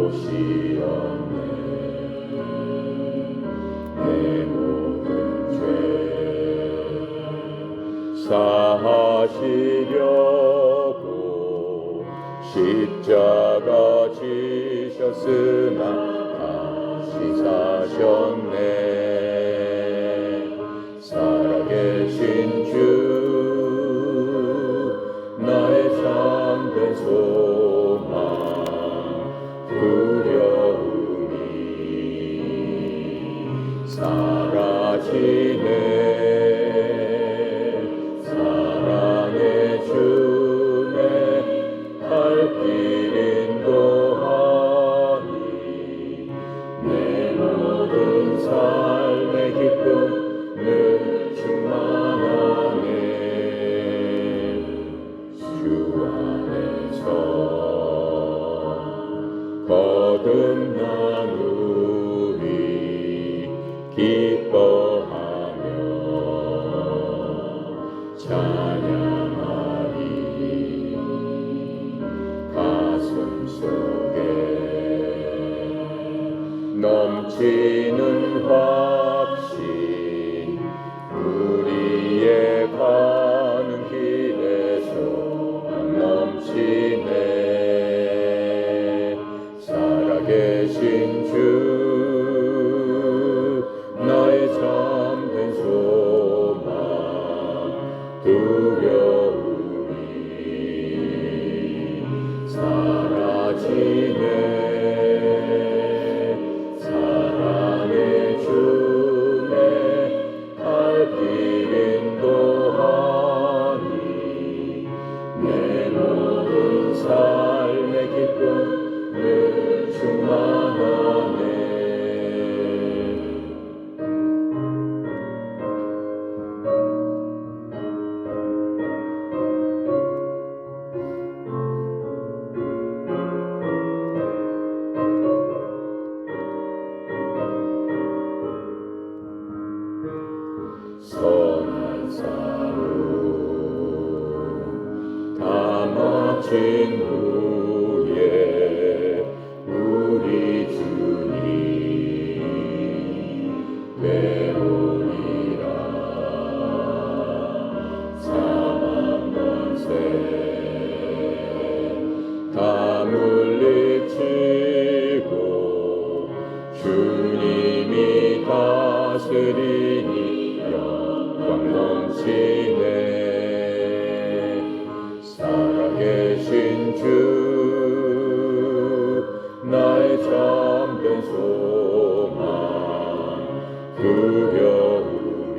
오시었네. 내 모든 죄 사하시려고 십자가 지셨으나 다시 사셨네. 살아계신 주 나의 참된 소망 두려움이 사라지네. 사랑의 주내 갈 길 인도하니 내 모든 삶의 기쁨 늘 충만하네. 주 안에서 거듭난 우리 기뻐하며 찬양하리. 가슴 속에 넘치는 확신 우리의 가는 길에서 넘치네. 살아계신 주 나의 참된 소망 두려움이 사라지네. 사랑의 주내 갈 길 인도하니 내 모든 삶의 기쁨 늘 충만하네. 선한 싸움 다 마친 후에 우리 주님 되오리라. 사망 권세 다 물리치고 주님이 다스리니 영광 넘치네. 살아계신 주 나의 참된 소망 두려움이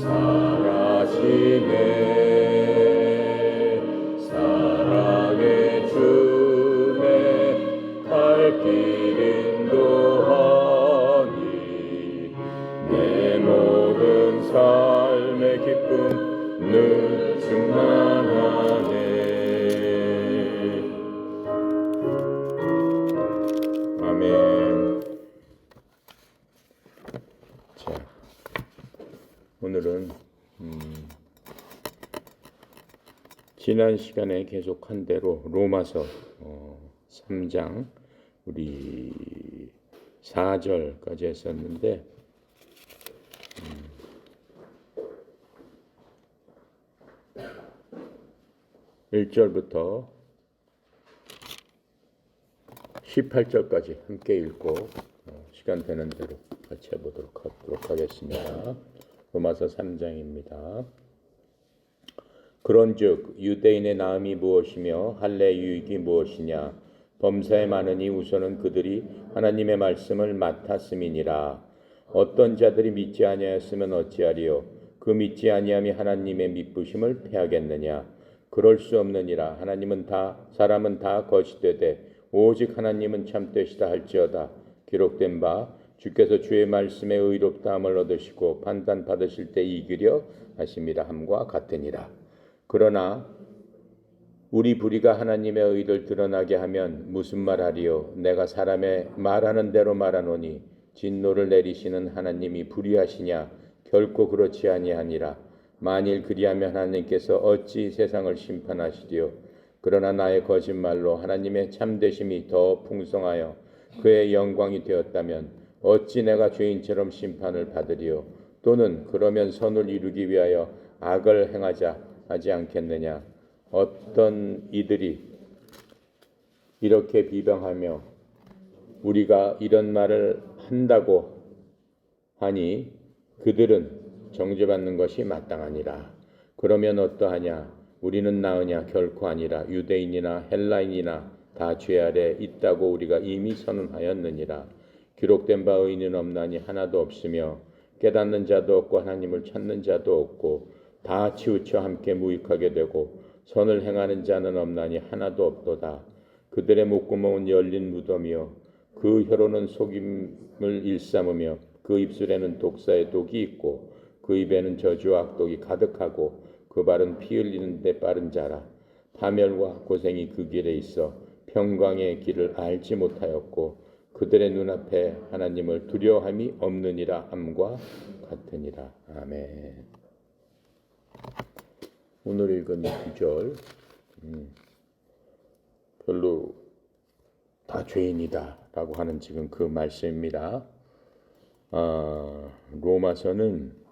사라지네. 사랑의 주내 갈 길 인도하니 내 모든 삶의 기쁨 늘 충만하네. 아멘. 자, 오늘은 지난 시간에 계속한 대로 로마서 3장 우리 4절까지 했었는데 1절부터 18절까지 함께 읽고 시간 되는 대로 같이 해보도록 하겠습니다. 로마서 3장입니다. 그런즉 유대인의 나음이 무엇이며 할례의 유익이 무엇이냐? 범사에 많으니 우선은 그들이 하나님의 말씀을 맡았음이니라. 어떤 자들이 믿지 아니하였으면 어찌하리요? 그 믿지 아니함이 하나님의 믿부심을 패하겠느냐? 그럴 수 없느니라. 사람은 다 거짓되되 오직 하나님은 참되시다 할지어다. 기록된 바 주께서 주의 말씀에 의롭다함을 얻으시고 판단 받으실 때 이기려 하심이라 함과 같으니라. 그러나 우리 불의가 하나님의 의를 드러나게 하면 무슨 말하리요? 내가 사람의 말하는 대로 말하노니 진노를 내리시는 하나님이 불의하시냐? 결코 그렇지 아니하니라. 만일 그리하면 하나님께서 어찌 세상을 심판하시리요? 그러나 나의 거짓말로 하나님의 참되심이 더 풍성하여 그의 영광이 되었다면 어찌 내가 죄인처럼 심판을 받으리요. 또는 그러면 선을 이루기 위하여 악을 행하자 하지 않겠느냐. 어떤 이들이 이렇게 비방하며 우리가 이런 말을 한다고 하니 그들은 정죄받는 것이 마땅하니라. 그러면 어떠하냐? 우리는 나으냐? 결코 아니라. 유대인이나 헬라인이나 다 죄 아래 있다고 우리가 이미 선언하였느니라. 기록된 바 의인은 없나니 하나도 없으며 깨닫는 자도 없고 하나님을 찾는 자도 없고 다 치우쳐 함께 무익하게 되고 선을 행하는 자는 없나니 하나도 없도다. 그들의 목구멍은 열린 무덤이요 그 혀로는 속임을 일삼으며 그 입술에는 독사의 독이 있고 그 입에는 저주와 악독이 가득하고 그 발은 피 흘리는 데 빠른 자라. 파멸과 고생이 그 길에 있어 평강의 길을 알지 못하였고 그들의 눈앞에 하나님을 두려워함이 없느니라 함과 같으니라. 아멘. 오늘 읽은 이 구절 별로 다 죄인이다 라고 하는 지금 그 말씀입니다. 로마서는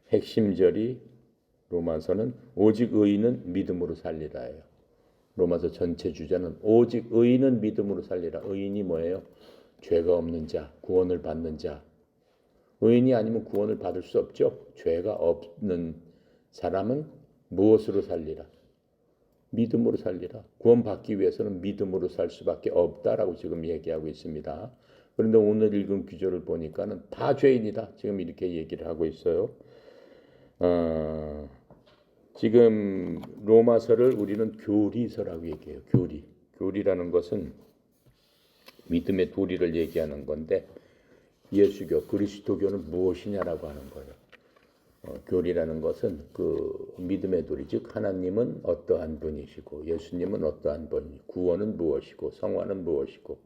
핵심절이 로마서는 오직 의인은 믿음으로 살리라예요. 로마서 전체 주제는 오직 의인은 믿음으로 살리라. 의인이 뭐예요? 죄가 없는 자, 구원을 받는 자. 의인이 아니면 구원을 받을 수 없죠. 죄가 없는 사람은 무엇으로 살리라? 믿음으로 살리라. 구원받기 위해서는 믿음으로 살 수밖에 없다라고 지금 얘기하고 있습니다. 그런데 오늘 읽은 구절을 보니까는 다 죄인이다. 지금 이렇게 얘기를 하고 있어요. 지금 로마서를 우리는 교리서라고 얘기해요. 교리라는 것은 믿음의 도리를 얘기하는 건데 예수교, 그리스도교는 무엇이냐라고 하는 거예요. 교리라는 것은 그 믿음의 도리, 즉 하나님은 어떠한 분이시고 예수님은 어떠한 분이고 구원은 무엇이고 성화는 무엇이고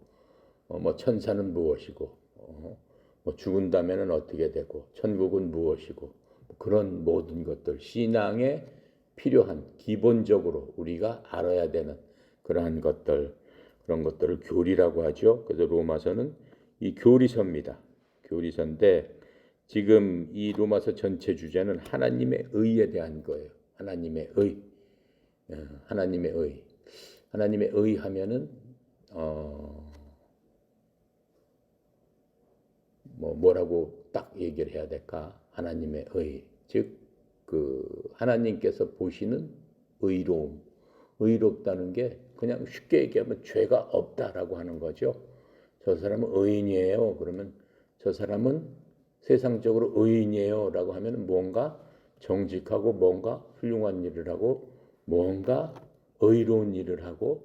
뭐 천사는 무엇이고 뭐 죽은 다음에는 어떻게 되고 천국은 무엇이고 그런 모든 것들 신앙에 필요한 기본적으로 우리가 알아야 되는 그러한 것들 그런 것들을 교리라고 하죠. 그래서 로마서는 이 교리서입니다. 교리서인데 지금 이 로마서 전체 주제는 하나님의 의에 대한 거예요. 하나님의 의. 하나님의 의. 하나님의 의 하면은 뭐라고 딱 얘기를 해야 될까? 하나님의 의. 즉 그 하나님께서 보시는 의로움. 의롭다는 게 그냥 쉽게 얘기하면 죄가 없다라고 하는 거죠. 저 사람은 의인이에요. 그러면 저 사람은 세상적으로 의인이에요 라고 하면 뭔가 정직하고 뭔가 훌륭한 일을 하고 뭔가 의로운 일을 하고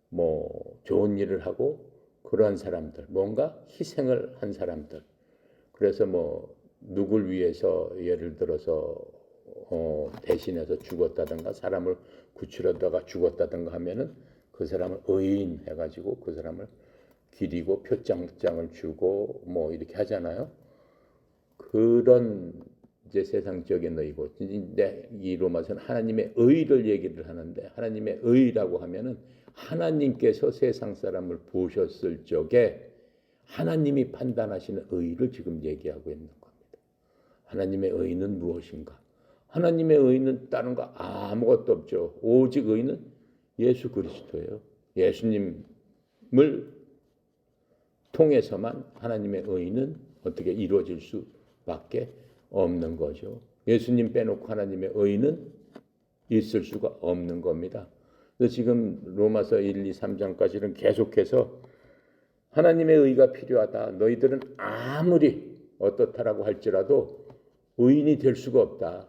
뭐 좋은 일을 하고 그러한 사람들, 뭔가 희생을 한 사람들. 그래서 뭐 누굴 위해서 예를 들어서 대신해서 죽었다든가 사람을 구출하다가 죽었다든가 하면은 그 사람을 의인 해가지고 그 사람을 기리고 표창장을 주고 뭐 이렇게 하잖아요. 그런 이제 세상적인 의고 근데 이 로마서는 하나님의 의를 얘기를 하는데 하나님의 의라고 하면은 하나님께서 세상 사람을 보셨을 적에 하나님이 판단하시는 의를 지금 얘기하고 있는 겁니다. 하나님의 의는 무엇인가? 하나님의 의는 다른 거 아무것도 없죠. 오직 의는 예수 그리스도예요. 예수님을 통해서만 하나님의 의는 어떻게 이루어질 수밖에 없는 거죠. 예수님 빼놓고 하나님의 의는 있을 수가 없는 겁니다. 그래서 지금 로마서 1, 2, 3장까지는 계속해서 하나님의 의가 필요하다. 너희들은 아무리 어떻다라고 할지라도 의인이 될 수가 없다.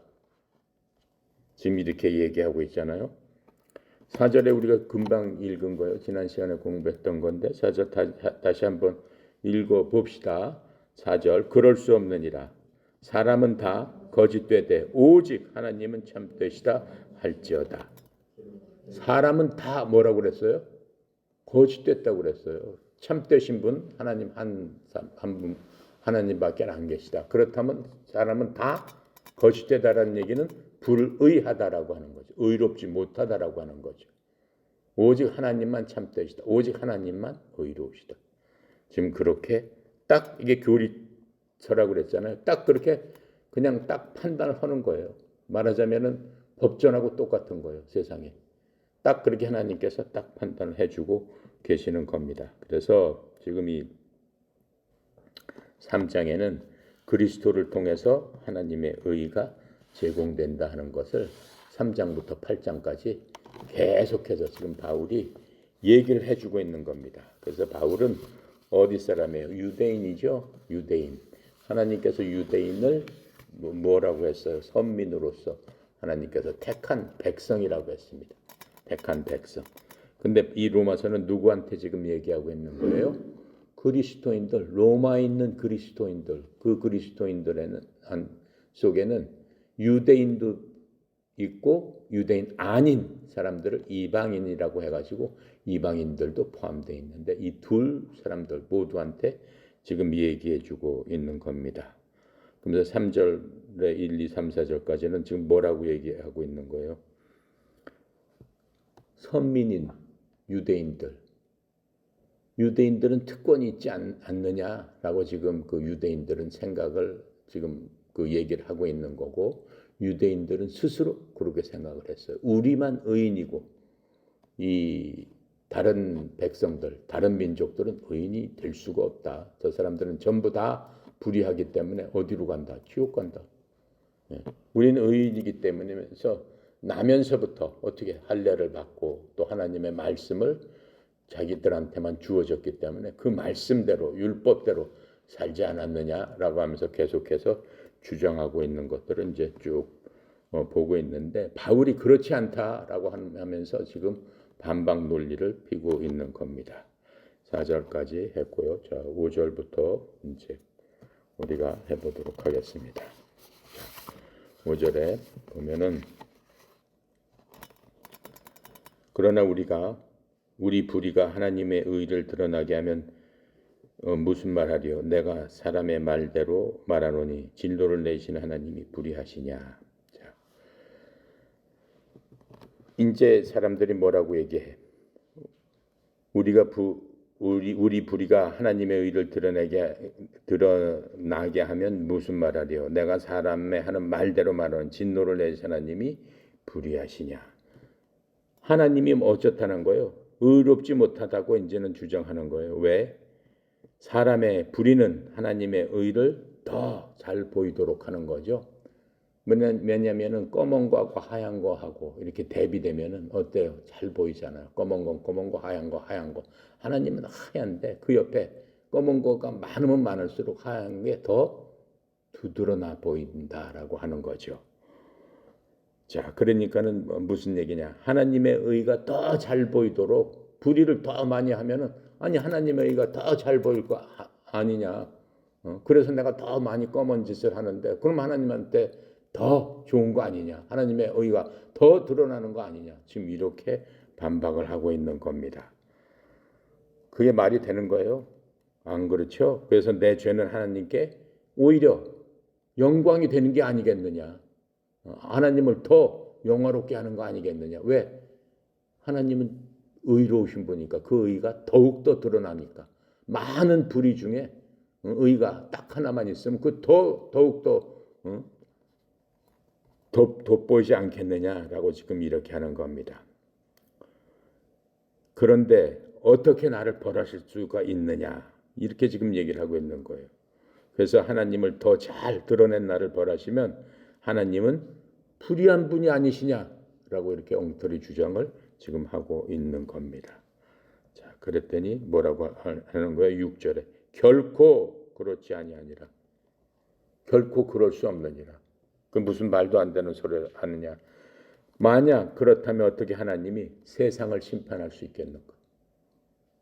지금 이렇게 얘기하고 있잖아요. 4절에 우리가 금방 읽은 거예요. 지난 시간에 공부했던 건데 4절 다시 한번 읽어봅시다. 4절 그럴 수 없느니라. 사람은 다 거짓되되 오직 하나님은 참되시다 할지어다. 사람은 다 뭐라고 그랬어요? 거짓됐다고 그랬어요. 참되신 분 하나님 한 분 하나님밖에 안 계시다. 그렇다면 사람은 다 거짓되다라는 얘기는 불의하다라고 하는 거죠. 의롭지 못하다라고 하는 거죠. 오직 하나님만 참되시다. 오직 하나님만 의로우시다. 지금 그렇게 딱 이게 교리서라고 그랬잖아요. 딱 그렇게 그냥 딱 판단을 하는 거예요. 말하자면은 법전하고 똑같은 거예요. 세상에. 딱 그렇게 하나님께서 딱 판단을 해주고 계시는 겁니다. 그래서 지금 이 3장에는 그리스도를 통해서 하나님의 의가 제공된다 하는 것을 3장부터 8장까지 계속해서 지금 바울이 얘기를 해주고 있는 겁니다. 그래서 바울은 어디 사람이에요? 유대인이죠. 유대인. 하나님께서 유대인을 뭐라고 했어요? 선민으로서 하나님께서 택한 백성이라고 했습니다. 택한 백성. 근데 이 로마서는 누구한테 지금 얘기하고 있는 거예요? 그리스도인들, 로마에 있는 그리스도인들, 그 그리스도인들에는 속에는 유대인도 있고 유대인 아닌 사람들을 이방인이라고 해가지고 이방인들도 포함되어 있는데 이 둘 사람들 모두한테 지금 얘기해주고 있는 겁니다. 그러면서 3절에 1, 2, 3, 4절까지는 지금 뭐라고 얘기하고 있는 거예요? 선민인 유대인들은 특권이 있지 않느냐라고 지금 그 유대인들은 생각을 지금 그 얘기를 하고 있는 거고 유대인들은 스스로 그렇게 생각을 했어요. 우리만 의인이고 이 다른 백성들, 다른 민족들은 의인이 될 수가 없다. 저 사람들은 전부 다 불의하기 때문에 어디로 간다? 지옥 간다. 우리는 의인이기 때문에서 나면서부터 어떻게 할례를 받고 또 하나님의 말씀을 자기들한테만 주어졌기 때문에 그 말씀대로 율법대로 살지 않았느냐라고 하면서 계속해서 주장하고 있는 것들을 이제 쭉 보고 있는데 바울이 그렇지 않다라고 하면서 지금 반박 논리를 피고 있는 겁니다. 4절까지 했고요. 자, 5절부터 이제 우리가 해보도록 하겠습니다. 5절에 보면은 그러나 우리 불의가 하나님의 의를 드러나게 하면 무슨 말하리요? 내가 사람의 말대로 말하노니 진노를 내리시는 하나님이 불의하시냐? 자, 이제 사람들이 뭐라고 얘기해? 우리 불의가 하나님의 의를 드러나게 하면 무슨 말하리요? 내가 사람의 하는 말대로 말하는 진노를 내리시는 하나님이 불의하시냐? 하나님이 어쩌다는 거예요? 의롭지 못하다고 이제는 주장하는 거예요. 왜? 사람의 불의는 하나님의 의를 더 잘 보이도록 하는 거죠. 왜냐하면 검은 거하고 하얀 거하고 이렇게 대비되면은 어때요? 잘 보이잖아요. 검은 건 검은 거, 하얀 거, 하얀 거. 하나님은 하얀데 그 옆에 검은 거가 많으면 많을수록 하얀 게 더 두드러나 보인다라고 하는 거죠. 자, 그러니까는 무슨 얘기냐? 하나님의 의가 더 잘 보이도록 불의를 더 많이 하면은 아니 하나님의 의가 더 잘 보일 거 아니냐? 그래서 내가 더 많이 검은 짓을 하는데 그럼 하나님한테 더 좋은 거 아니냐? 하나님의 의가 더 드러나는 거 아니냐? 지금 이렇게 반박을 하고 있는 겁니다. 그게 말이 되는 거예요? 안 그렇죠? 그래서 내 죄는 하나님께 오히려 영광이 되는 게 아니겠느냐? 하나님을 더 영화롭게 하는 거 아니겠느냐? 왜? 하나님은 의로우신 분이니까 그 의가 더욱더 드러나니까 많은 불의 중에 의가 딱 하나만 있으면 그 더욱더 돋보이지 않겠느냐라고 지금 이렇게 하는 겁니다. 그런데 어떻게 나를 벌하실 수가 있느냐 이렇게 지금 얘기를 하고 있는 거예요. 그래서 하나님을 더 잘 드러낸 나를 벌하시면 하나님은 불의한 분이 아니시냐라고 이렇게 엉터리 주장을 지금 하고 있는 겁니다. 자, 그랬더니 뭐라고 하는 거예요? 6절에 결코 그렇지 아니하니라. 결코 그럴 수 없느니라. 그 무슨 말도 안 되는 소리를 하느냐. 만약 그렇다면 어떻게 하나님이 세상을 심판할 수 있겠는가?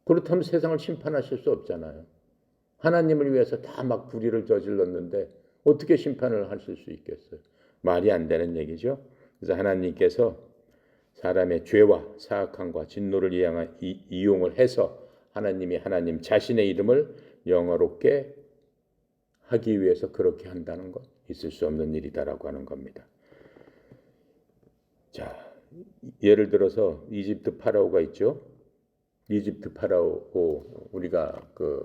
그렇다면 세상을 심판하실 수 없잖아요. 하나님을 위해서 다 막 불의를 저질렀는데 어떻게 심판을 하실 수 있겠어요? 말이 안 되는 얘기죠. 그래서 하나님께서 사람의 죄와 사악함과 진노를 이용을 해서 하나님이 하나님 자신의 이름을 영화롭게 하기 위해서 그렇게 한다는 것 있을 수 없는 일이다라고 하는 겁니다. 자, 예를 들어서 이집트 파라오가 있죠. 이집트 파라오 우리가 그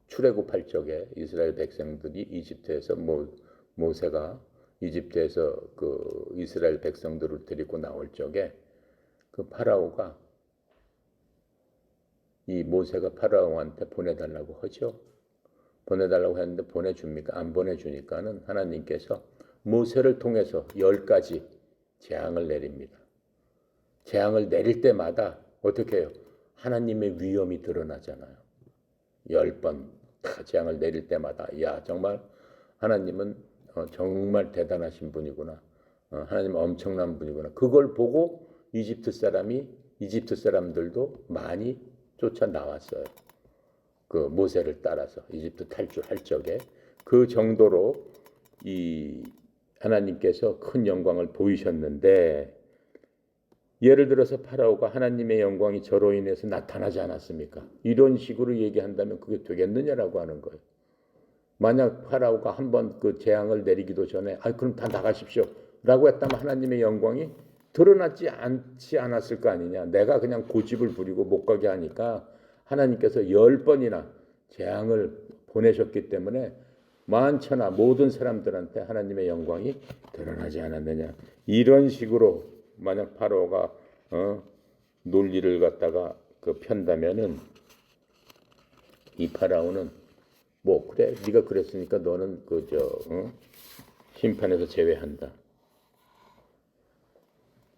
출애굽할 적에 이스라엘 백성들이 이집트에서 모세가 이집트에서 그 이스라엘 백성들을 데리고 나올 적에 그 파라오가 이 모세가 파라오한테 보내달라고 하죠. 보내달라고 했는데 보내줍니까? 안 보내주니까는 하나님께서 모세를 통해서 10가지 재앙을 내립니다. 재앙을 내릴 때마다 어떻게 해요? 하나님의 위엄이 드러나잖아요. 10번 재앙을 내릴 때마다 야 정말 하나님은 정말 대단하신 분이구나. 하나님은 엄청난 분이구나. 그걸 보고 이집트 사람들도 많이 쫓아 나왔어요. 그 모세를 따라서 이집트 탈출할 적에 그 정도로 이 하나님께서 큰 영광을 보이셨는데 예를 들어서 파라오가 하나님의 영광이 저로 인해서 나타나지 않았습니까? 이런 식으로 얘기한다면 그게 되겠느냐라고 하는 거예요. 만약 파라오가 한번 그 재앙을 내리기도 전에 그럼 다 나가십시오 라고 했다면 하나님의 영광이 드러나지 않았을 거 아니냐. 내가 그냥 고집을 부리고 못 가게 하니까 하나님께서 10번이나 재앙을 보내셨기 때문에 만천하 모든 사람들한테 하나님의 영광이 드러나지 않았느냐. 이런 식으로 만약 파라오가 논리를 갖다가 편다면은 이 파라오는 그래 네가 그랬으니까 너는 심판에서 제외한다.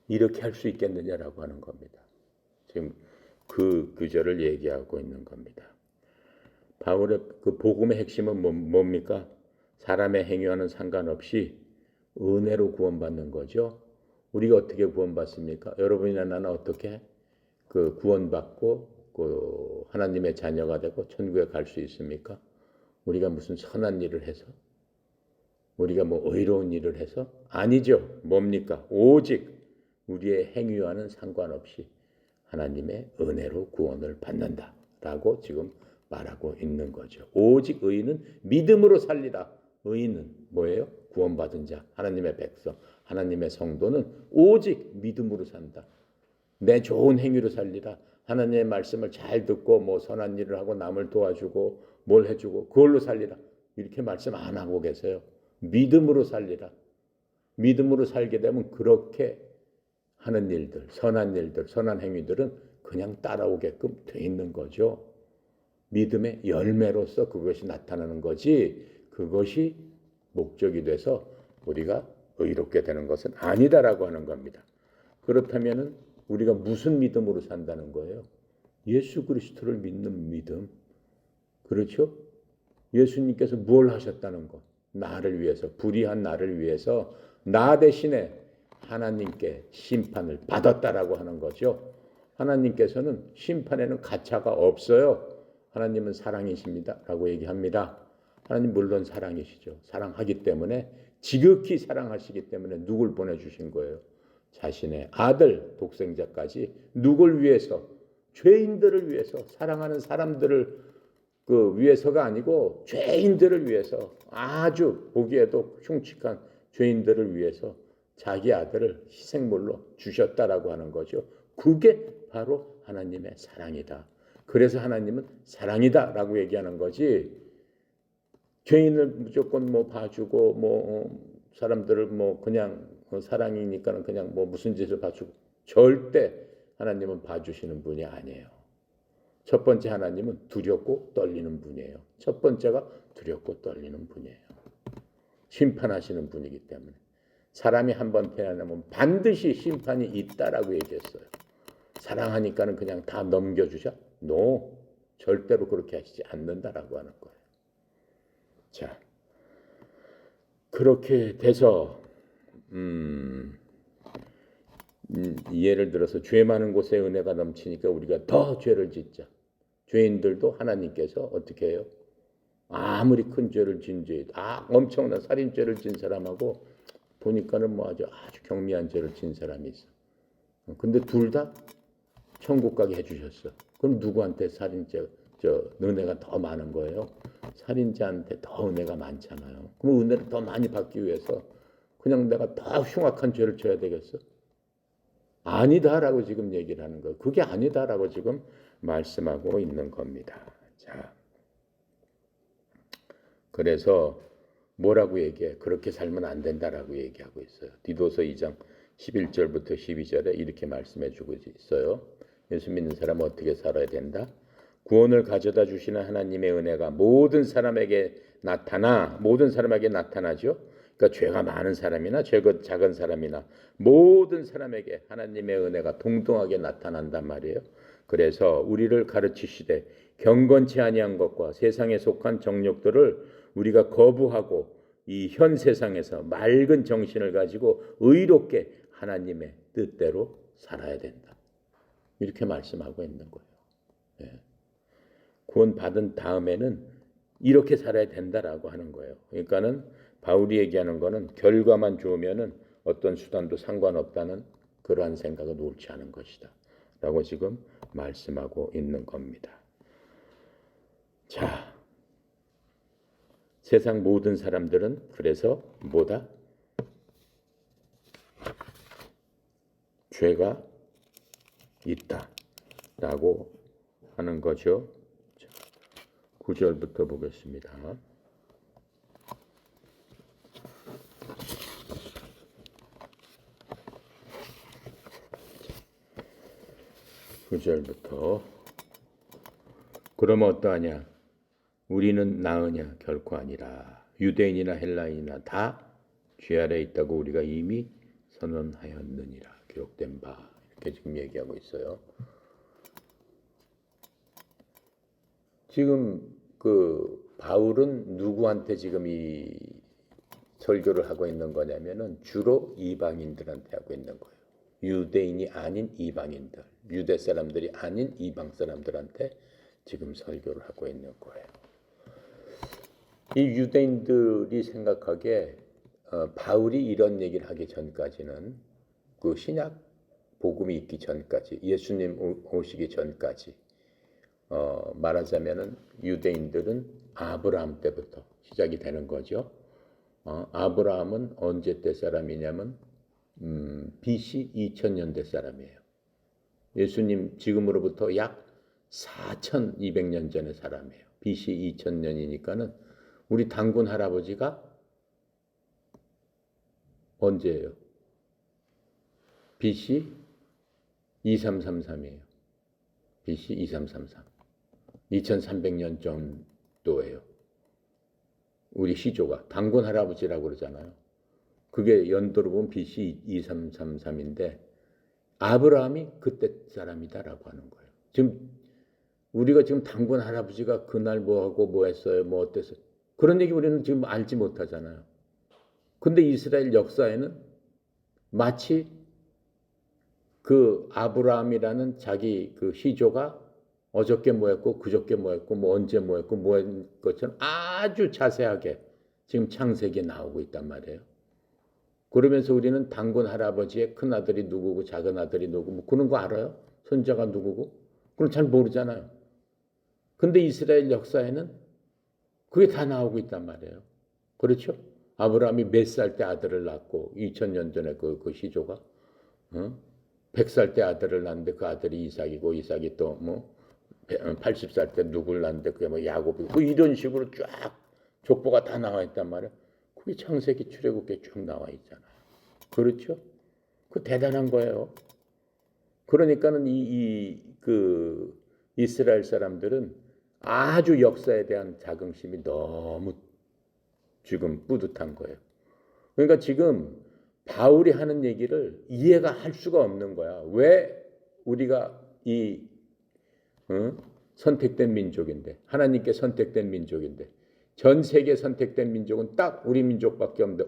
이렇게 할 수 있겠느냐라고 하는 겁니다. 지금 그 구절을 얘기하고 있는 겁니다. 바울의 그 복음의 핵심은 뭡니까? 사람의 행위와는 상관없이 은혜로 구원받는 거죠. 우리가 어떻게 구원받습니까? 여러분이나 나는 어떻게 그 구원받고 그 하나님의 자녀가 되고 천국에 갈 수 있습니까? 우리가 무슨 선한 일을 해서? 우리가 의로운 일을 해서? 아니죠. 뭡니까? 오직 우리의 행위와는 상관없이 하나님의 은혜로 구원을 받는다라고 지금 말하고 있는 거죠. 오직 의인은 믿음으로 살리라. 의인은 뭐예요? 구원받은 자, 하나님의 백성, 하나님의 성도는 오직 믿음으로 산다. 내 좋은 행위로 살리라. 하나님의 말씀을 잘 듣고 선한 일을 하고 남을 도와주고 뭘 해주고 그걸로 살리라. 이렇게 말씀 안 하고 계세요. 믿음으로 살리라. 믿음으로 살게 되면 그렇게 하는 일들, 선한 일들, 선한 행위들은 그냥 따라오게끔 돼 있는 거죠. 믿음의 열매로서 그것이 나타나는 거지 그것이 목적이 돼서 우리가 의롭게 되는 것은 아니다라고 하는 겁니다. 그렇다면 우리가 무슨 믿음으로 산다는 거예요? 예수 그리스도를 믿는 믿음. 그렇죠? 예수님께서 뭘 하셨다는 것? 나를 위해서, 불의한 나를 위해서 나 대신에 하나님께 심판을 받았다라고 하는 거죠. 하나님께서는 심판에는 가차가 없어요. 하나님은 사랑이십니다 라고 얘기합니다. 하나님 물론 사랑이시죠. 사랑하기 때문에 지극히 사랑하시기 때문에 누굴 보내주신 거예요? 자신의 아들 독생자까지 누굴 위해서? 죄인들을 위해서, 사랑하는 사람들을 위해서가 아니고 죄인들을 위해서, 아주 보기에도 흉측한 죄인들을 위해서 자기 아들을 희생물로 주셨다라고 하는 거죠. 그게 바로 하나님의 사랑이다. 그래서 하나님은 사랑이다라고 얘기하는 거지. 죄인을 무조건 봐주고 사람들을 그냥 사랑이니까는 그냥 무슨 짓을 봐주고 절대 하나님은 봐주시는 분이 아니에요. 첫 번째 하나님은 두렵고 떨리는 분이에요. 첫 번째가 두렵고 떨리는 분이에요. 심판하시는 분이기 때문에 사람이 한번 태어나면 반드시 심판이 있다라고 얘기했어요. 사랑하니까는 그냥 다 넘겨주자? No, 절대로 그렇게 하시지 않는다라고 하는 거예요. 자, 그렇게 돼서 예를 들어서 죄 많은 곳에 은혜가 넘치니까 우리가 더 죄를 짓자. 죄인들도 하나님께서 어떻게 해요? 아무리 큰 죄를 진 죄, 엄청난 살인죄를 진 사람하고 보니까는 아주 경미한 죄를 진 사람이 있어. 근데 둘 다 천국 가게 해주셨어. 그럼 누구한테 은혜가 더 많은 거예요? 살인자한테 더 은혜가 많잖아요. 그럼 은혜를 더 많이 받기 위해서 그냥 내가 더 흉악한 죄를 져야 되겠어? 아니다라고 지금 얘기를 하는 거예요. 그게 아니다라고 지금 말씀하고 있는 겁니다. 자, 그래서 뭐라고 얘기해? 그렇게 살면 안 된다라고 얘기하고 있어요. 디도서 2장 11절부터 12절에 이렇게 말씀해 주고 있어요. 예수 믿는 사람은 어떻게 살아야 된다? 구원을 가져다 주시는 하나님의 은혜가 모든 사람에게 나타나죠. 그러니까 죄가 많은 사람이나 죄가 작은 사람이나 모든 사람에게 하나님의 은혜가 동등하게 나타난단 말이에요. 그래서 우리를 가르치시되 경건치 아니한 것과 세상에 속한 정욕들을 우리가 거부하고 이 현 세상에서 맑은 정신을 가지고 의롭게 하나님의 뜻대로 살아야 된다. 이렇게 말씀하고 있는 거예요. 예. 구원 받은 다음에는 이렇게 살아야 된다라고 하는 거예요. 그러니까는 바울이 얘기하는 거는 결과만 좋으면은 어떤 수단도 상관없다는 그러한 생각은 옳지 않은 것이다. 라고 지금 말씀하고 있는 겁니다. 자, 세상 모든 사람들은 그래서 뭐다? 죄가 있다라고 하는 거죠. 9절부터 보겠습니다. 9절부터 그러면 어떠하냐? 우리는 나으냐? 결코 아니라 유대인이나 헬라인이나 다 죄 아래 있다고 우리가 이미 선언하였느니라. 기록된 바. 이렇게 지금 얘기하고 있어요. 지금 그 바울은 누구한테 지금 이 설교를 하고 있는 거냐면은 주로 이방인들한테 하고 있는 거예요. 유대인이 아닌 이방인들, 유대 사람들이 아닌 이방 사람들한테 지금 설교를 하고 있는 거예요. 이 유대인들이 생각하기에 바울이 이런 얘기를 하기 전까지는 그 신약 복음이 있기 전까지, 예수님 오시기 전까지 말하자면은 유대인들은 아브라함 때부터 시작이 되는 거죠. 아브라함은 언제 때 사람이냐면 BC 2000년대 사람이에요. 예수님 지금으로부터 약 4200년 전의 사람이에요. BC 2000년이니까는 우리 단군 할아버지가 언제예요? BC 2333이에요. BC 2333. 2300년 정도예요. 우리 시조가 단군 할아버지라고 그러잖아요. 그게 연도로 보면 BC 2333인데 아브라함이 그때 사람이다라고 하는 거예요. 지금 우리가 지금 단군 할아버지가 그날 뭐 하고 뭐 했어요, 뭐 어땠어요. 그런 얘기 우리는 지금 알지 못하잖아요. 근데 이스라엘 역사에는 마치 그 아브라함이라는 자기 그 시조가 어저께 뭐 했고 그저께 뭐 했고 뭐 언제 뭐 했고 뭐 했는 것처럼 아주 자세하게 지금 창세기에 나오고 있단 말이에요. 그러면서 우리는 단군 할아버지의 큰아들이 누구고 작은 아들이 누구고 뭐 그런 거 알아요? 손자가 누구고? 그건 잘 모르잖아요. 근데 이스라엘 역사에는 그게 다 나오고 있단 말이에요. 그렇죠? 아브라함이 몇 살 때 아들을 낳고 2000년 전에 그 시조가 100살 때 아들을 낳는데 그 아들이 이삭이고 이삭이 또 뭐 80살 때 누굴 낳는데 그게 뭐 야곱이고 뭐 이런 식으로 쫙 족보가 다 나와 있단 말이에요. 그게 창세기 출애굽기에 쭉 나와 있잖아요. 그렇죠? 그 대단한 거예요. 그러니까는 그 이스라엘 사람들은 아주 역사에 대한 자긍심이 너무 지금 뿌듯한 거예요. 그러니까 지금 바울이 하는 얘기를 이해가 할 수가 없는 거야. 왜 우리가 이 선택된 민족인데, 하나님께 선택된 민족인데, 전 세계 선택된 민족은 딱 우리 민족밖에 없는데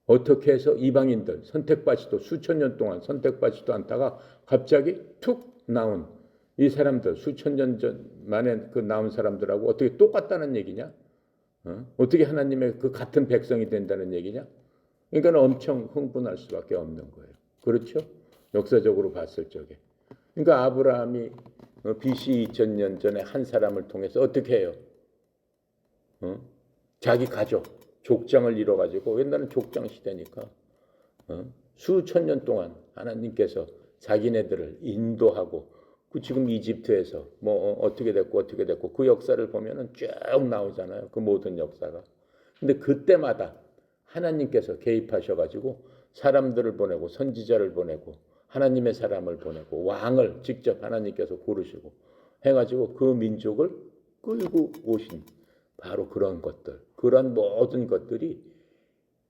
어떻게 해서 이방인들 선택받지도 수천 년 동안 선택받지도 않다가 갑자기 툭 나온 이 사람들 수천 년 전 만에 그 나온 사람들하고 어떻게 똑같다는 얘기냐? 어떻게 하나님의 그 같은 백성이 된다는 얘기냐? 그러니까 엄청 흥분할 수밖에 없는 거예요. 그렇죠? 역사적으로 봤을 적에. 그러니까 아브라함이 BC 2000년 전에 한 사람을 통해서 어떻게 해요? 자기 가족, 족장을 이뤄가지고 옛날은 족장 시대니까 수천 년 동안 하나님께서 자기네들을 인도하고 그 지금 이집트에서 뭐 어떻게 됐고 그 역사를 보면은 쭉 나오잖아요. 그 모든 역사가. 근데 그때마다 하나님께서 개입하셔가지고 사람들을 보내고 선지자를 보내고 하나님의 사람을 보내고 왕을 직접 하나님께서 고르시고 해가지고 그 민족을 끌고 오신 바로 그런 것들, 그런 모든 것들이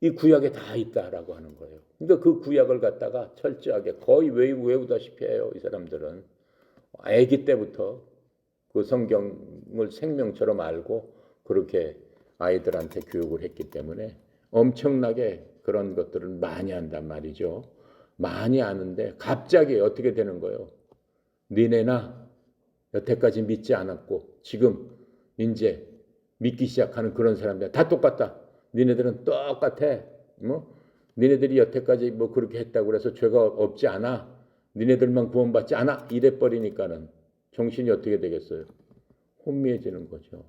이 구약에 다 있다라고 하는 거예요. 그러니까 그 구약을 갖다가 철저하게 거의 외우다시피 해요. 이 사람들은 아기 때부터 그 성경을 생명처럼 알고 그렇게 아이들한테 교육을 했기 때문에 엄청나게 그런 것들을 많이 한단 말이죠. 많이 아는데 갑자기 어떻게 되는 거예요? 니네나 여태까지 믿지 않았고 지금 이제 믿기 시작하는 그런 사람들 다 똑같다. 니네들은 똑같아. 뭐 니네들이 여태까지 뭐 그렇게 했다고 그래서 죄가 없지 않아. 니네들만 구원받지 않아. 이래 버리니까는 정신이 어떻게 되겠어요? 혼미해지는 거죠.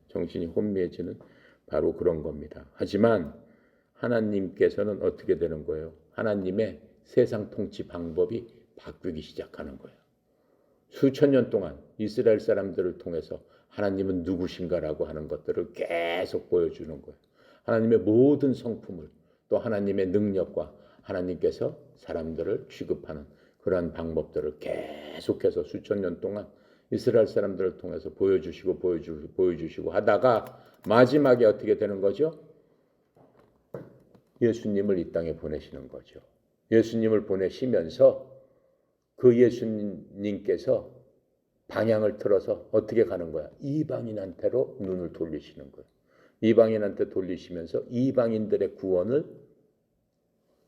정신이 혼미해지는 바로 그런 겁니다. 하지만 하나님께서는 어떻게 되는 거예요? 하나님의 세상 통치 방법이 바뀌기 시작하는 거예요. 수천 년 동안 이스라엘 사람들을 통해서 하나님은 누구신가라고 하는 것들을 계속 보여주는 거예요. 하나님의 모든 성품을 또 하나님의 능력과 하나님께서 사람들을 취급하는 그러한 방법들을 계속해서 수천 년 동안 이스라엘 사람들을 통해서 보여주시고 하다가 마지막에 어떻게 되는 거죠? 예수님을 이 땅에 보내시는 거죠. 예수님을 보내시면서 그 예수님께서 방향을 틀어서 어떻게 가는 거야? 이방인한테로 눈을 돌리시는 거예요. 이방인한테 돌리시면서 이방인들의 구원을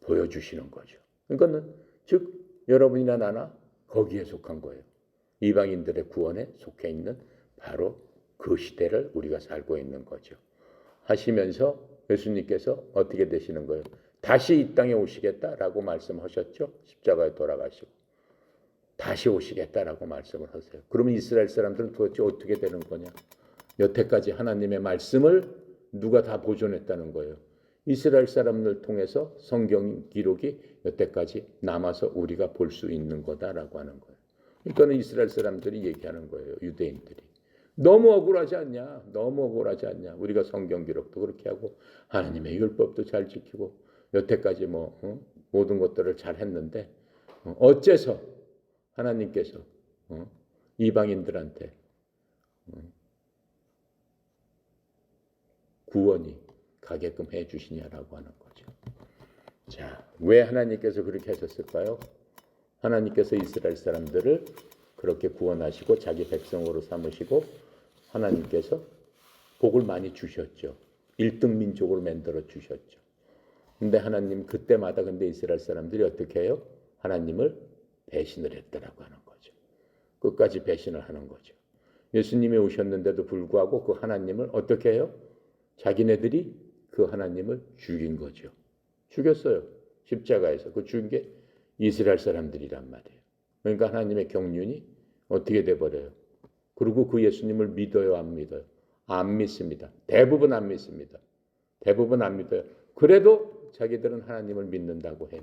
보여주시는 거죠. 그러니까는 즉 여러분이나 나나 거기에 속한 거예요. 이방인들의 구원에 속해 있는 바로 그 시대를 우리가 살고 있는 거죠. 하시면서 예수님께서 어떻게 되시는 거예요? 다시 이 땅에 오시겠다라고 말씀하셨죠. 십자가에 돌아가시고 다시 오시겠다라고 말씀을 하세요. 그러면 이스라엘 사람들은 도대체 어떻게 되는 거냐? 여태까지 하나님의 말씀을 누가 다 보존했다는 거예요. 이스라엘 사람들 통해서 성경 기록이 여태까지 남아서 우리가 볼 수 있는 거다라고 하는 거예요. 그러니까 이스라엘 사람들이 얘기하는 거예요. 유대인들이. 너무 억울하지 않냐? 너무 억울하지 않냐? 우리가 성경 기록도 그렇게 하고 하나님의 율법도 잘 지키고 여태까지 모든 것들을 잘 했는데 어째서 하나님께서 이방인들한테 구원이 가게끔 해 주시냐라고 하는 거죠. 자, 왜 하나님께서 그렇게 하셨을까요? 하나님께서 이스라엘 사람들을 그렇게 구원하시고 자기 백성으로 삼으시고 하나님께서 복을 많이 주셨죠. 1등 민족으로 만들어 주셨죠. 근데 하나님 그때마다 근데 이스라엘 사람들이 어떻게 해요? 하나님을 배신을 했다라고 하는 거죠. 끝까지 배신을 하는 거죠. 예수님이 오셨는데도 불구하고 그 하나님을 어떻게 해요? 자기네들이 그 하나님을 죽인 거죠. 죽였어요. 십자가에서. 그 죽인 게 이스라엘 사람들이란 말이에요. 그러니까 하나님의 경륜이 어떻게 돼버려요? 그리고 그 예수님을 믿어요, 안 믿어요? 안 믿습니다. 대부분 안 믿습니다. 대부분 안 믿어요. 그래도 자기들은 하나님을 믿는다고 해요.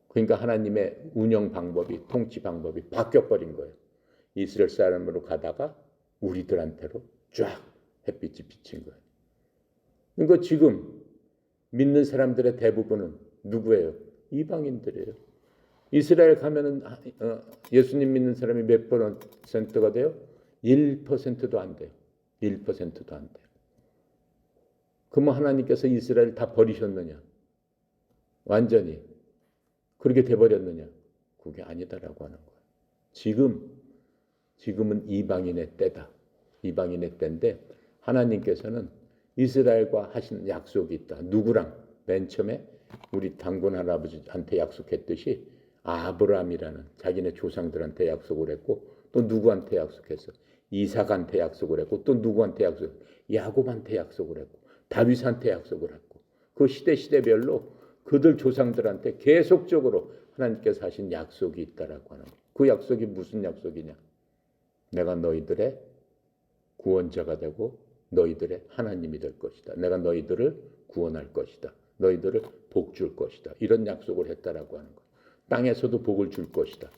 그러니까 하나님의 운영 방법이, 통치 방법이 바뀌어버린 거예요. 이스라엘 사람으로 가다가 우리들한테로 쫙 햇빛이 비친 거예요. 그러니까 지금 믿는 사람들의 대부분은 누구예요? 이방인들이에요. 이스라엘 가면은 예수님 믿는 사람이 몇 퍼센트가 돼요? 1%도 안 돼요. 1%도 안 돼요. 그러면 하나님께서 이스라엘 다 버리셨느냐? 완전히 그렇게 돼버렸느냐? 그게 아니다라고 하는 거예요. 지금은 이방인의 때다. 이방인의 때인데 하나님께서는 이스라엘과 하신 약속이 있다. 누구랑? 맨 처음에 우리 단군 할아버지한테 약속했듯이 아브라함이라는 자기네 조상들한테 약속을 했고 또 누구한테 약속했어? 이삭한테 약속을 했고 또 누구한테 약속했어? 야곱한테 약속을 했고 다윗한테 약속을 했고 그 시대별로 그들 조상들한테 계속적으로 하나님께서 하신 약속이 있다라고 하는 거예요. 그 약속이 무슨 약속이냐? 내가 너희들의 구원자가 되고 너희들의 하나님이 될 것이다. 내가 너희들을 구원할 것이다. 너희들을 복 줄 것이다. 이런 약속을 했다라고 하는 거예요. 땅에서도 복을 줄 것이다.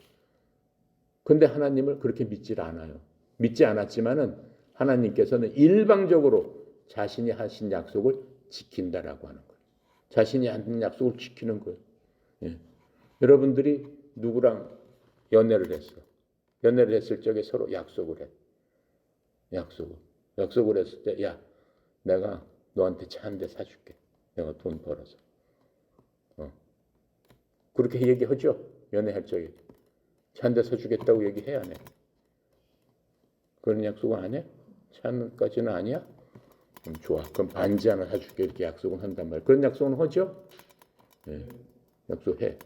근데 하나님을 그렇게 믿질 않아요. 믿지 않았지만은 하나님께서는 일방적으로 자신이 하신 약속을 지킨다라고 하는 거예요. 자신이 한 약속을 지키는 거예요. 예. 여러분들이 누구랑 연애를 했어. 연애를 했을 적에 서로 약속을 해. 약속을 했을 때, 야, 내가 너한테 차 한 대 사줄게. 내가 돈 벌어서. 그렇게 얘기하죠. 연애할 적에. 차 한 대 사주겠다고 얘기해, 안 해? 그런 약속은 안 해? 차까지는 아니야? 좋아. 그럼 반지 하나 사줄게. 이렇게 약속은 한단 말이야. 그런 약속은 하죠? 네. 약속해.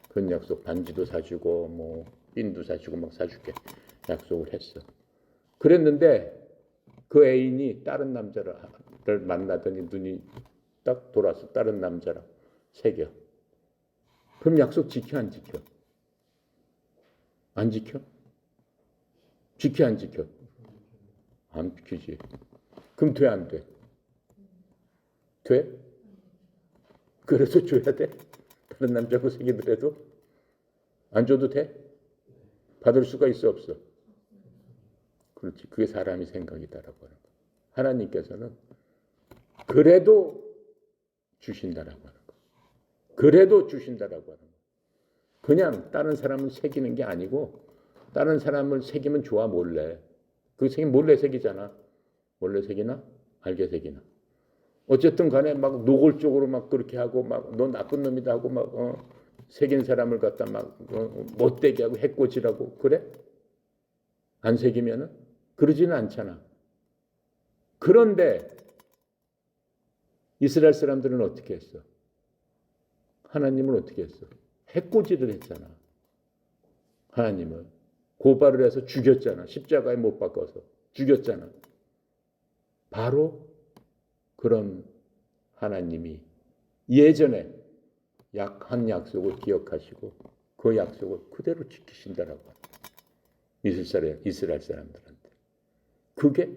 그런 약속 반지도 사주고 뭐 핀도 사주고 막 사줄게. 약속을 했어. 그랬는데 그 애인이 다른 남자를 만나더니 눈이 딱 돌아서 다른 남자랑 새겨. 그럼 약속 지켜 안 지켜? 안 지켜? 지켜 안 지켜? 안 지키지. 그럼 돼 안 돼? 돼? 그래서 줘야 돼? 다른 남자고 새기더라도 안 줘도 돼? 받을 수가 있어 없어? 그렇지. 그게 사람이 생각이다라고 하는 거. 하나님께서는 그래도 주신다라고 하는 거. 그래도 주신다라고 하는 거. 그냥 다른 사람을 새기는 게 아니고 다른 사람을 새기면 좋아 몰래. 그 새기면 몰래 새기잖아. 몰래 새기나? 알게 새기나? 어쨌든 간에 막 노골적으로 막 그렇게 하고 막 너 나쁜 놈이다 하고 막 새긴 사람을 갖다 막 못되게 하고 해코지라고 그래? 안 새기면은? 그러지는 않잖아. 그런데 이스라엘 사람들은 어떻게 했어? 하나님을 어떻게 했어? 해코지를 했잖아. 하나님을. 고발을 해서 죽였잖아. 십자가에 못 박아서 죽였잖아. 바로 그런 하나님이 예전에 한 약속을 기억하시고 그 약속을 그대로 지키신다라고 합니다. 이스라엘 사람들한테. 그게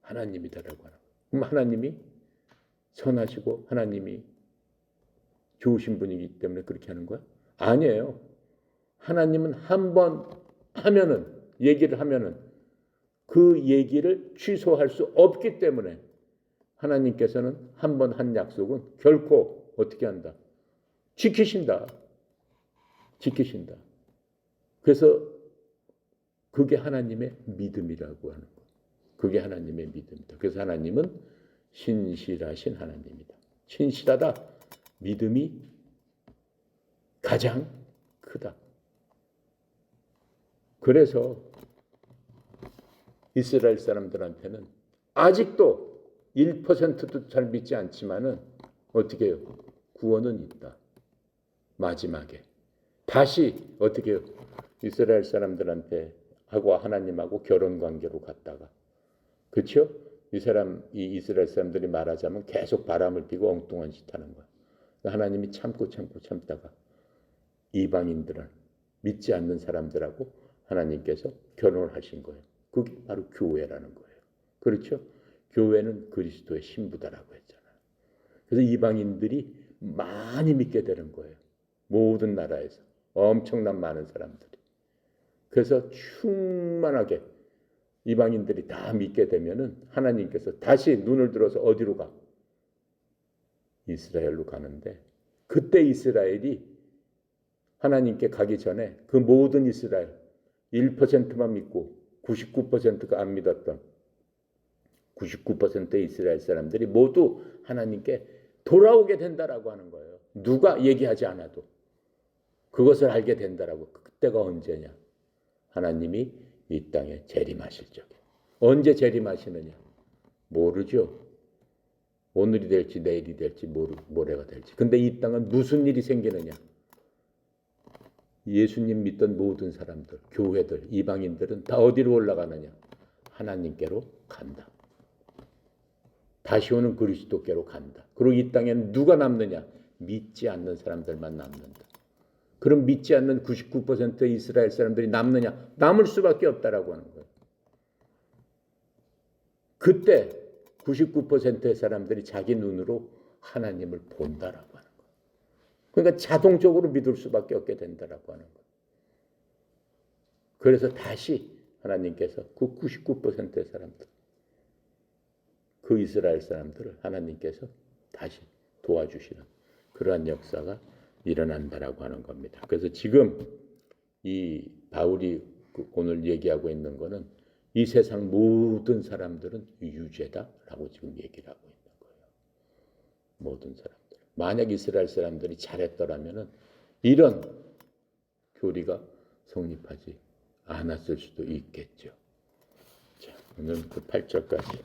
하나님이다라고 하는 거예요. 그럼 하나님이 선하시고 하나님이 좋으신 분이기 때문에 그렇게 하는 거야? 아니에요. 하나님은 한 번 하면은 얘기를 하면은 그 얘기를 취소할 수 없기 때문에 하나님께서는 한 번 한 약속은 결코 어떻게 한다? 지키신다. 지키신다. 그래서 그게 하나님의 믿음이라고 하는 거예요. 그게 하나님의 믿음이다. 그래서 하나님은 신실하신 하나님이다. 신실하다. 믿음이 가장 크다. 그래서 이스라엘 사람들한테는 아직도 1%도 잘 믿지 않지만은 어떻게 해요? 구원은 있다. 마지막에 다시 어떻게 해요? 이스라엘 사람들한테 하고 하나님하고 결혼 관계로 갔다가 그렇죠? 이 이스라엘 사람들이 말하자면 계속 바람을 피고 엉뚱한 짓 하는 거야. 하나님이 참다가 이방인들은 믿지 않는 사람들하고 하나님께서 결혼을 하신 거예요. 그게 바로 교회라는 거예요. 그렇죠? 교회는 그리스도의 신부다라고 했잖아요. 그래서 이방인들이 많이 믿게 되는 거예요. 모든 나라에서 엄청난 많은 사람들이. 그래서 충만하게 이방인들이 다 믿게 되면은 하나님께서 다시 눈을 들어서 어디로 가? 이스라엘로 가는데 그때 이스라엘이 하나님께 가기 전에 그 모든 이스라엘 1%만 믿고 99%가 안 믿었던 99%의 이스라엘 사람들이 모두 하나님께 돌아오게 된다라고 하는 거예요. 누가 얘기하지 않아도 그것을 알게 된다라고. 그때가 언제냐? 하나님이 이 땅에 재림하실 적에. 언제 재림하시느냐? 모르죠. 오늘이 될지 내일이 될지 모레가 될지. 근데 이 땅은 무슨 일이 생기느냐? 예수님 믿던 모든 사람들, 교회들, 이방인들은 다 어디로 올라가느냐? 하나님께로 간다. 다시 오는 그리스도께로 간다. 그리고 이 땅에는 누가 남느냐? 믿지 않는 사람들만 남는다. 그럼 믿지 않는 99%의 이스라엘 사람들이 남느냐? 남을 수밖에 없다라고 하는 거예요. 그때 99%의 사람들이 자기 눈으로 하나님을 본다라고 하는 거예요. 그러니까 자동적으로 믿을 수밖에 없게 된다라고 하는 거예요. 그래서 다시 하나님께서 그 99%의 사람들, 그 이스라엘 사람들을 하나님께서 다시 도와주시는 그러한 역사가 일어난다라고 하는 겁니다. 그래서 지금 이 바울이 오늘 얘기하고 있는 거는 이 세상 모든 사람들은 유죄다라고 지금 얘기를 하고 있는 거예요. 모든 사람들. 만약 이스라엘 사람들이 잘했더라면은 이런 교리가 성립하지 않았을 수도 있겠죠. 자, 오늘 그 8절까지